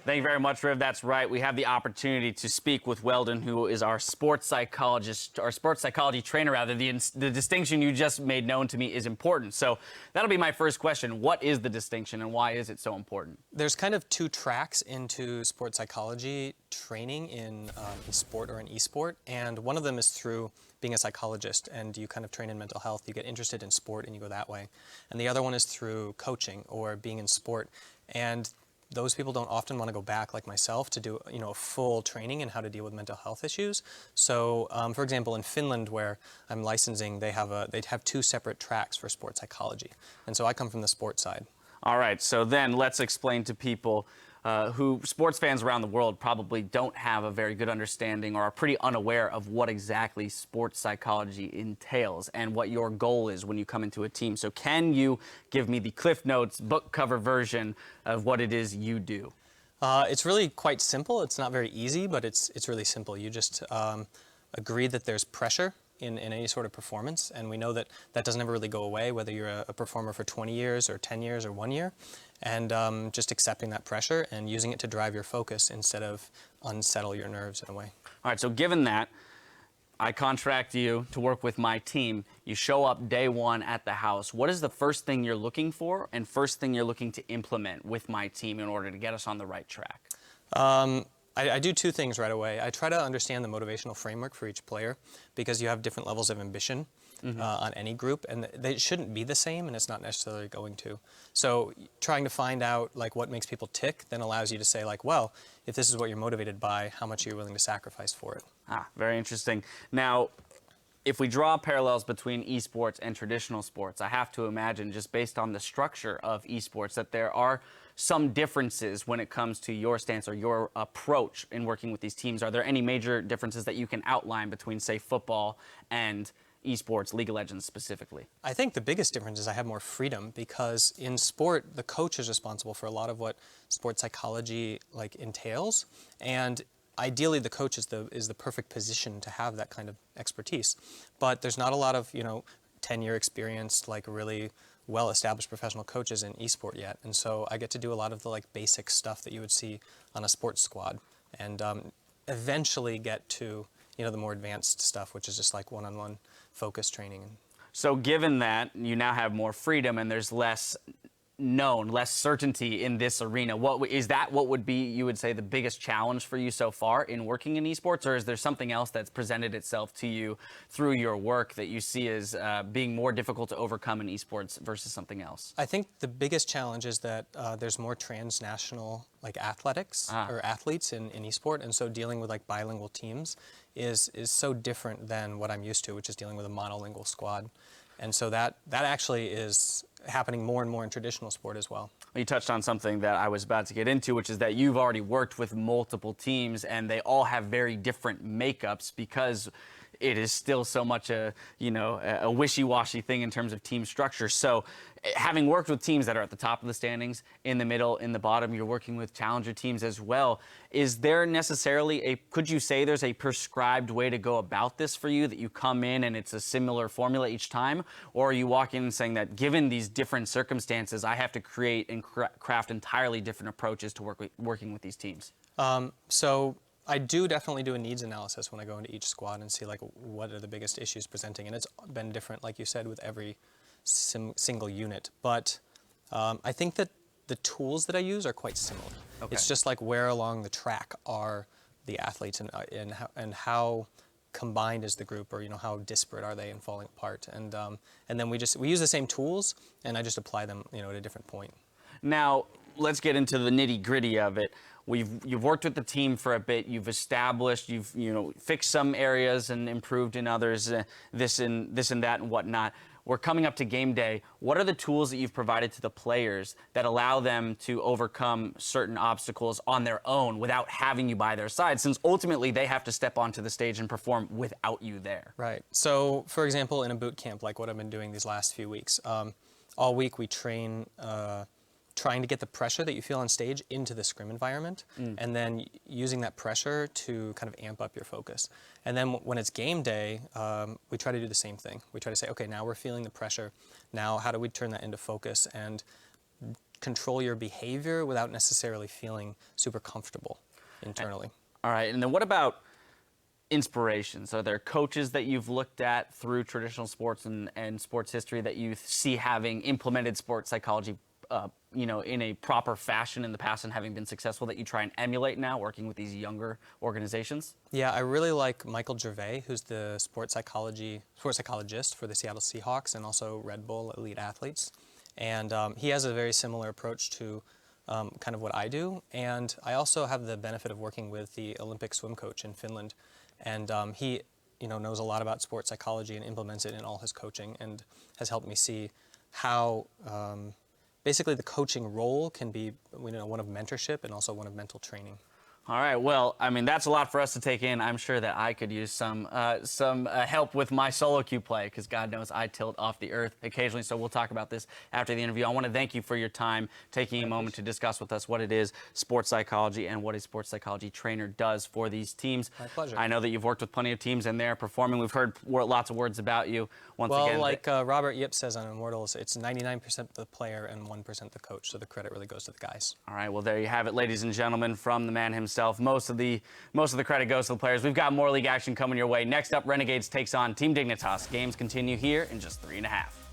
Thank you very much, Riv. That's right. We have the opportunity to speak with Weldon, who is our sports psychologist, or sports psychology trainer, rather. The distinction you just made known to me is important. So that'll be my first question. What is the distinction and why is it so important? There's kind of two tracks into sports psychology training in sport or in esport, and one of them is through being a psychologist, and you kind of train in mental health. You get interested in sport and you go that way. And the other one is through coaching or being in sport. And those people don't often want to go back, like myself, to do a full training in how to deal with mental health issues. So, for example, in Finland, where I'm licensing, they'd have two separate tracks for sports psychology, and so I come from the sports side. All right, so then let's explain to people who sports fans around the world probably don't have a very good understanding or are pretty unaware of what exactly sports psychology entails and what your goal is when you come into a team. So can you give me the Cliff Notes book cover version of what it is you do? It's really quite simple. It's not very easy, but it's really simple. You just agree that there's pressure in any sort of performance, and we know that that doesn't ever really go away, whether you're a performer for 20 years or 10 years or 1 year, and just accepting that pressure and using it to drive your focus instead of unsettle your nerves in a way. All right, so given that, I contract you to work with my team. You show up day one at the house. What is the first thing you're looking for and first thing you're looking to implement with my team in order to get us on the right track? I do two things right away. I try to understand the motivational framework for each player, because you have different levels of ambition on any group, and they shouldn't be the same, and it's not necessarily going to. So trying to find out like what makes people tick then allows you to say like, well, if this is what you're motivated by, how much are you willing to sacrifice for it? Very interesting. Now, if we draw parallels between esports and traditional sports, I have to imagine, just based on the structure of esports, that there are some differences when it comes to your stance or your approach in working with these teams. Are there any major differences that you can outline between, say, football and esports, League of Legends specifically? I think the biggest difference is I have more freedom, because in sport, the coach is responsible for a lot of what sports psychology entails, and ideally the coach is the perfect position to have that kind of expertise. But there's not a lot of 10-year experience, really well-established professional coaches in esport yet, and so I get to do a lot of the basic stuff that you would see on a sports squad, and eventually get to the more advanced stuff, which is just one-on-one focus training. So given that you now have more freedom and there's less certainty in this arena, what would be, you would say, the biggest challenge for you so far in working in esports, or is there something else that's presented itself to you through your work that you see as being more difficult to overcome in esports versus something else? I think the biggest challenge is that there's more transnational athletics or athletes in esport, and so dealing with bilingual teams is so different than what I'm used to, which is dealing with a monolingual squad. And so that actually is happening more and more in traditional sport as well. You touched on something that I was about to get into, which is that you've already worked with multiple teams and they all have very different makeups, because it is still so much a wishy-washy thing in terms of team structure. So having worked with teams that are at the top of the standings, in the middle, in the bottom, you're working with challenger teams as well. Is there necessarily could you say there's a prescribed way to go about this for you, that you come in and it's a similar formula each time? Or are you walking in and saying that given these different circumstances, I have to create and craft entirely different approaches to working with these teams? So I do definitely do a needs analysis when I go into each squad and see what are the biggest issues presenting, and it's been different, like you said, with every single unit. But I think that the tools that I use are quite similar. Okay. It's just where along the track are the athletes, and how combined is the group, or how disparate are they and falling apart, and then we use the same tools, and I just apply them at a different point. Now let's get into the nitty-gritty of it. You've worked with the team for a bit. You've established, you've fixed some areas and improved in others, this and that and whatnot. We're coming up to game day. What are the tools that you've provided to the players that allow them to overcome certain obstacles on their own without having you by their side, since ultimately they have to step onto the stage and perform without you there? Right. So, for example, in a boot camp, like what I've been doing these last few weeks, all week we train trying to get the pressure that you feel on stage into the scrim environment, and then using that pressure to kind of amp up your focus. And then when it's game day, we try to do the same thing. We try to say, okay, now we're feeling the pressure. Now how do we turn that into focus and control your behavior without necessarily feeling super comfortable internally. All right, and then what about inspirations? Are there coaches that you've looked at through traditional sports and sports history that you see having implemented sports psychology, in a proper fashion in the past and having been successful that you try and emulate now, working with these younger organizations? Yeah, I really like Michael Gervais, who's the sports psychologist for the Seattle Seahawks and also Red Bull elite athletes. And he has a very similar approach to kind of what I do. And I also have the benefit of working with the Olympic swim coach in Finland. And he knows a lot about sports psychology and implements it in all his coaching and has helped me see how basically the coaching role can be one of mentorship and also one of mental training. All right. Well, I mean, that's a lot for us to take in. I'm sure that I could use some help with my solo queue play because God knows I tilt off the earth occasionally. So we'll talk about this after the interview. I want to thank you for your time, taking a moment to discuss with us what it is sports psychology and what a sports psychology trainer does for these teams. My pleasure. I know that you've worked with plenty of teams and they're performing. We've heard lots of words about you. Once well, again, like Robert Yip says on Immortals, it's 99% the player and 1% the coach. So the credit really goes to the guys. All right. Well, there you have it, ladies and gentlemen, from the man himself. Most of the credit goes to the players. We've got more league action coming your way. Next up, Renegades takes on Team Dignitas. Games continue here in just 3.5.